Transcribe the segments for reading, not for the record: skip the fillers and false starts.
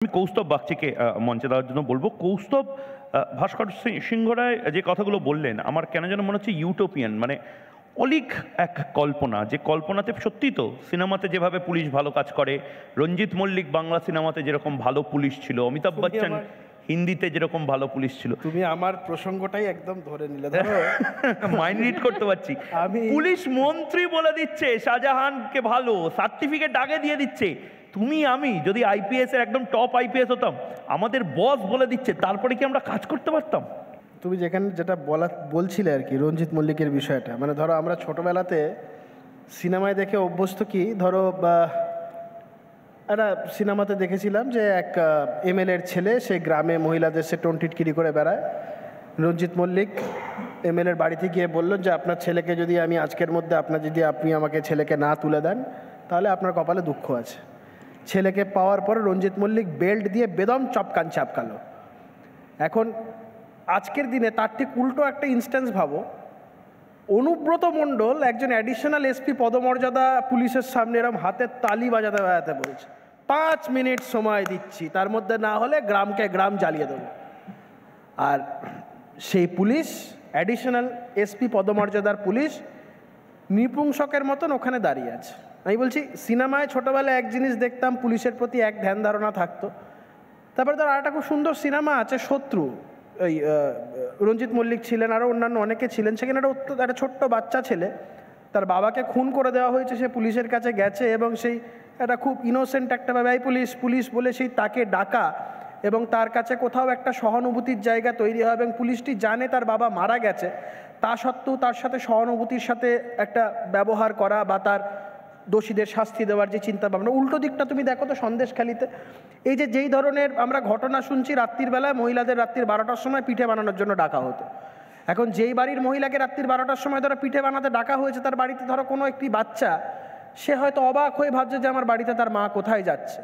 আমি কৌস্তব বাগচিকে মঞ্চে দেওয়ার জন্য বলবো। কৌস্তব ভাস্কর সিংহ রায় যে কথাগুলো বললেন আমার কেন যেন মনে হচ্ছে ইউটোপিয়ান, মানে অলিক এক কল্পনা, যে কল্পনাতে সত্যি তো সিনেমাতে যেভাবে পুলিশ ভালো কাজ করে, রঞ্জিত মল্লিক বাংলা সিনেমাতে যেরকম ভালো পুলিশ ছিল, অমিতাভ বচ্চন হিন্দিতে যেরকম ভালো পুলিশ ছিল। তুমি আমার প্রসঙ্গটাই একদম ধরে নিলে, ধরো মাইন্ড রিড করতে পারছি। পুলিশ মন্ত্রী বলে দিচ্ছে শাহজাহানকে ভালো, সার্টিফিকেট আগে দিয়ে দিচ্ছে। তুমি আমি যদি আইপিএস এর একদম টপ আইপিএস হতাম, আমাদের বস বলে দিচ্ছে, তারপরে কি আমরা কাজ করতে পারতাম? তুমি যেখানে যেটা বলছিলে আর কি, রঞ্জিত মল্লিকের বিষয়টা, মানে ধরো আমরা ছোটবেলাতে সিনেমায় দেখে অভ্যস্ত কি, ধরো একটা সিনেমাতে দেখেছিলাম যে এক এমএলএর ছেলে সে গ্রামে মহিলাদের সে টিটকিরি করে বেড়ায়। রঞ্জিত মল্লিক এমএলএর বাড়িতে গিয়ে বলল যে আপনার ছেলেকে যদি আমি আজকের মধ্যে আপনি আমাকে ছেলেকে না তুলে দেন তাহলে আপনার কপালে দুঃখ আছে। ছেলেকে পাওয়ার পরে রঞ্জিত মল্লিক বেল্ট দিয়ে বেদম চাপকালো। এখন আজকের দিনে তার ঠিক উল্টো একটা ইনস্ট্যান্স ভাবো, অনুব্রত মণ্ডল একজন অ্যাডিশনাল এসপি পদমর্যাদা পুলিশের সামনে এরম হাতের তালি বাজাতে বলছে 5 মিনিট সময় দিচ্ছি, তার মধ্যে না হলে গ্রামকে গ্রাম জ্বালিয়ে দেবো। আর সেই পুলিশ অ্যাডিশনাল এসপি পদমর্যাদার পুলিশ নৃপুংসকের মতন ওখানে দাঁড়িয়ে আছে। আমি বলছি সিনেমায় ছোটোবেলায় এক জিনিস দেখতাম, পুলিশের প্রতি এক ধ্যান ধারণা থাকতো। তারপরে ধর আরেকটা খুব সুন্দর সিনেমা আছে শত্রু, ওই রঞ্জিত মল্লিক ছিলেন, আরও অন্যান্য অনেকে ছিলেন। সেখানে একটা ছোট্ট বাচ্চা ছেলে, তার বাবাকে খুন করে দেওয়া হয়েছে, সে পুলিশের কাছে গেছে এবং সেই একটা খুব ইনোসেন্ট একটা ভাবে এই পুলিশ বলে সেই তাকে ডাকা এবং তার কাছে কোথাও একটা সহানুভূতির জায়গা তৈরি হয় এবং পুলিশটি জানে তার বাবা মারা গেছে, তা সত্ত্বেও তার সাথে সহানুভূতির সাথে একটা ব্যবহার করা বা তার দোষীদের শাস্তি দেওয়ার যে চিন্তা ভাবনা। উল্টো দিকটা তুমি দেখো তো সন্দেশখালিতে, এই যেই ধরনের আমরা ঘটনা শুনছি, রাত্রির বেলায় মহিলাদের রাত্রির 12টার সময় পিঠে বানানোর জন্য ডাকা হতো। এখন যেই বাড়ির মহিলাকে রাত্রির 12টার সময় ধরো পিঠে বানাতে ডাকা হয়েছে, তার বাড়িতে ধরো কোনো একটি বাচ্চা, সে হয়তো অবাক হয়ে ভাবছে যে আমার বাড়িতে তার মা কোথায় যাচ্ছে।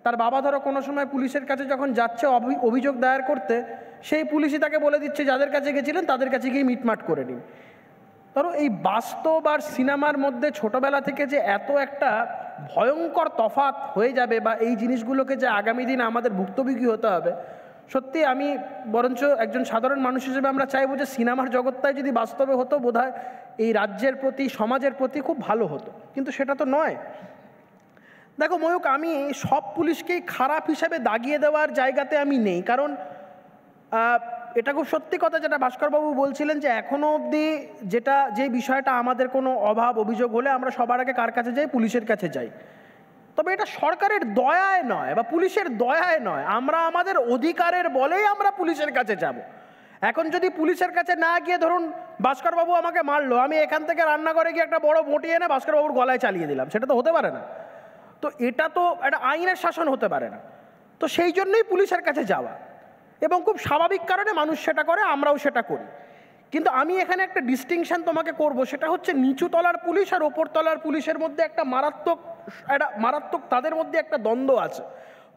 তার বাবা ধরো কোনো সময় পুলিশের কাছে যখন যাচ্ছে অভিযোগ দায়ের করতে, সেই পুলিশই তাকে বলে দিচ্ছে যাদের কাছে গেছিলেন তাদের কাছে গিয়ে মিটমাট করে নিন। ধরো এই বাস্তব আর সিনেমার মধ্যে ছোটবেলা থেকে যে এত একটা ভয়ঙ্কর তফাৎ হয়ে যাবে বা এই জিনিসগুলোকে যে আগামী দিন আমাদের ভুক্তভোগী হতে হবে, সত্যি আমি বরঞ্চ একজন সাধারণ মানুষ হিসেবে আমরা চাইবো যে সিনেমার জগৎটাই যদি বাস্তবে হতো বোধহয় এই রাজ্যের প্রতি সমাজের প্রতি খুব ভালো হতো, কিন্তু সেটা তো নয়। দেখো ময়ূক, আমি সব পুলিশকেই খারাপ হিসাবে দাগিয়ে দেওয়ার জায়গাতে আমি নেই, কারণ এটা খুব সত্যি কথা যেটা ভাস্করবাবু বলছিলেন যে এখনও অবধি যে বিষয়টা আমাদের কোনো অভাব অভিযোগ হলে আমরা সবার আগে কার কাছে যাই? পুলিশের কাছে যাই। তবে এটা সরকারের দয়ায় নয় বা পুলিশের দয়ায় নয়, আমরা আমাদের অধিকারের বলেই আমরা পুলিশের কাছে যাব। এখন যদি পুলিশের কাছে না গিয়ে, ধরুন ভাস্করবাবু আমাকে মারলো, আমি এখান থেকে রান্নাঘরে গিয়ে একটা বড় বটি এনে ভাস্করবাবুর গলায় চালিয়ে দিলাম, সেটা তো হতে পারে না। তো এটা তো একটা আইনের শাসন হতে পারে না। তো সেই জন্যই পুলিশের কাছে যাওয়া, এবং খুব স্বাভাবিক কারণে মানুষ সেটা করে, আমরাও সেটা করি। কিন্তু আমি এখানে একটা ডিস্টিংশন তোমাকে করব, সেটা হচ্ছে নিচু তলার পুলিশ আর ওপর তলার পুলিশের মধ্যে একটা মারাত্মক তাদের মধ্যে একটা দ্বন্দ্ব আছে।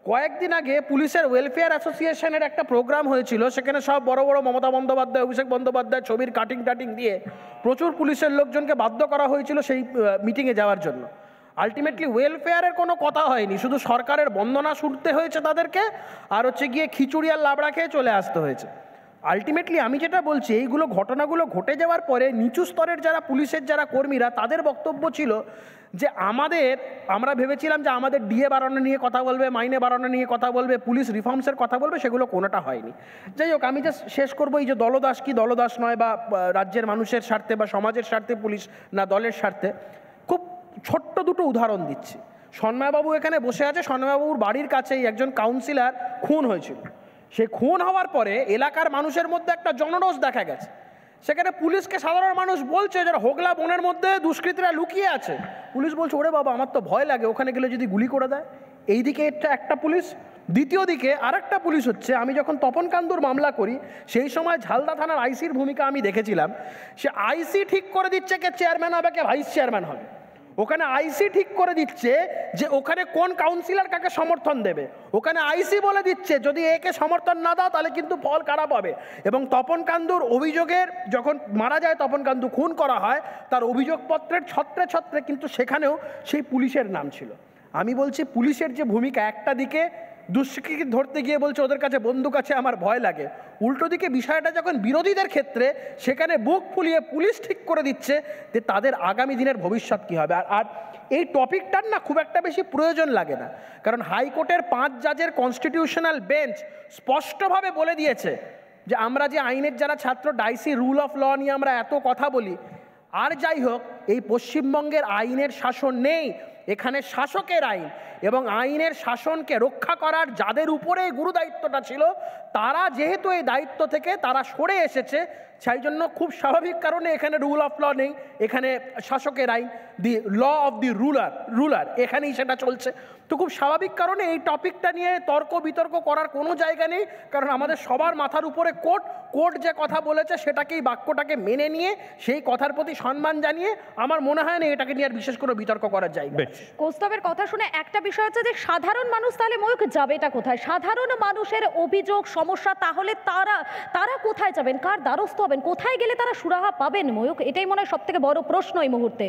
কয়েকদিন আগে পুলিশের ওয়েলফেয়ার অ্যাসোসিয়েশনের একটা প্রোগ্রাম হয়েছিল, সেখানে সব বড় বড় মমতা বন্দ্যোপাধ্যায়, অভিষেক বন্দ্যোপাধ্যায় ছবির কাটিং দিয়ে প্রচুর পুলিশের লোকজনকে বাধ্য করা হয়েছিল সেই মিটিংয়ে যাওয়ার জন্য। আলটিমেটলি ওয়েলফেয়ারের কোনো কথা হয়নি, শুধু সরকারের বন্দনা শুনতে হয়েছে তাদেরকে, আর হচ্ছে গিয়ে খিচুড়ি আর লাবড়া খেয়ে চলে আসতে হয়েছে। আলটিমেটলি আমি যেটা বলছি, এইগুলো ঘটনাগুলো ঘটে যাওয়ার পরে নিচু স্তরের যারা পুলিশের যারা কর্মীরা, তাদের বক্তব্য ছিল যে আমরা ভেবেছিলাম যে আমাদের ডিএ বাড়ানো নিয়ে কথা বলবে, মাইনে বাড়ানো নিয়ে কথা বলবে, পুলিশ রিফর্মসের কথা বলবে, সেগুলো কোনোটা হয়নি। যাই হোক, আমি যে শেষ করবো, এই যে দলদাস কি দলদাস নয়, বা রাজ্যের মানুষের স্বার্থে বা সমাজের স্বার্থে পুলিশ না দলের স্বার্থে, খুব ছোট্ট দুটো উদাহরণ দিচ্ছি। সন্ময়বাবু এখানে বসে আছে, সন্ময়বাবুর বাড়ির কাছেই একজন কাউন্সিলর খুন হয়েছিল। সে খুন হওয়ার পরে এলাকার মানুষের মধ্যে একটা জনরোষ দেখা গেছে। সেখানে পুলিশকে সাধারণ মানুষ বলছে যারা হোগলা বনের মধ্যে দুষ্কৃতীরা লুকিয়ে আছে, পুলিশ বলছে ওরে বাবা আমার তো ভয় লাগে, ওখানে গেলে যদি গুলি করে দেয়। এইদিকে একটা পুলিশ, দ্বিতীয় দিকে আরেকটা পুলিশ হচ্ছে, আমি যখন তপন কান্দুর মামলা করি সেই সময় ঝালদা থানার আইসির ভূমিকা আমি দেখেছিলাম। সে আইসি ঠিক করে দিচ্ছে কে চেয়ারম্যান হবে, কে ভাইস চেয়ারম্যান হবে। ওখানে আইসি ঠিক করে দিচ্ছে যে ওখানে কোন কাউন্সিলর কাকে সমর্থন দেবে। ওখানে আইসি বলে দিচ্ছে যদি একে সমর্থন না দাও তাহলে কিন্তু ফল খারাপ হবে। এবং তপন কান্দুর অভিযোগের, যখন মারা যায় তপন কান্দু, খুন করা হয়, তার অভিযোগপত্রের ছত্রে কিন্তু সেখানেও সেই পুলিশের নাম ছিল। আমি বলছি পুলিশের যে ভূমিকা, একটা দিকে দুষ্কৃতী ধরতে গিয়ে বলছে ওদের কাছে বন্দুক আছে, আমার ভয় লাগে। উল্টো দিকে বিষয়টা যখন বিরোধীদের ক্ষেত্রে, সেখানে বুক ফুলিয়ে পুলিশ ঠিক করে দিচ্ছে যে তাদের আগামী দিনের ভবিষ্যৎ কী হবে। আর এই টপিকটার না খুব একটা বেশি প্রয়োজন লাগে না, কারণ হাইকোর্টের 5 জাজের কনস্টিটিউশনাল বেঞ্চ স্পষ্টভাবে বলে দিয়েছে যে আমরা যে আইনের যারা ছাত্র, ডাইসি রুল অফ ল নিয়ে আমরা এত কথা বলি, আর যাই হোক এই পশ্চিমবঙ্গের আইনের শাসন নেই, এখানে শাসকের আইন, এবং আইনের শাসনকে রক্ষা করার যাদের উপরে এই গুরু দায়িত্বটা ছিল, তারা যেহেতু এই দায়িত্ব থেকে তারা সরে এসেছে, সেই জন্য খুব স্বাভাবিক কারণে এখানে রুল অফ ল নেই, এখানে শাসকের আইন, দি ল অফ দি রুলার এখানেই সেটা চলছে। তো খুব স্বাভাবিক কারণে এই টপিকটা নিয়ে তর্ক বিতর্ক করার কোনো জায়গা নেই, কারণ আমাদের সবার মাথার উপরে কোর্ট যে কথা বলেছে সেটাকেই, বাক্যটাকে মেনে নিয়ে সেই কথার প্রতি সম্মান জানিয়ে আমার মনে হয় না এটাকে নিয়ে আর বিশেষ করে বিতর্ক করার জায়গা। কৌস্তবের কথা শুনে একটা বিষয় হচ্ছে যে সাধারণ মানুষ তাহলে ময়ূক যাবেটা কোথায়? সাধারণ মানুষের অভিযোগ সমস্যা, তাহলে তারা কোথায় যাবেন, কার দ্বারস্থ হবেন, কোথায় গেলে তারা সুরাহা পাবেন ময়ূক? এটাই মনে হয় সব থেকে বড় প্রশ্ন এই মুহূর্তে।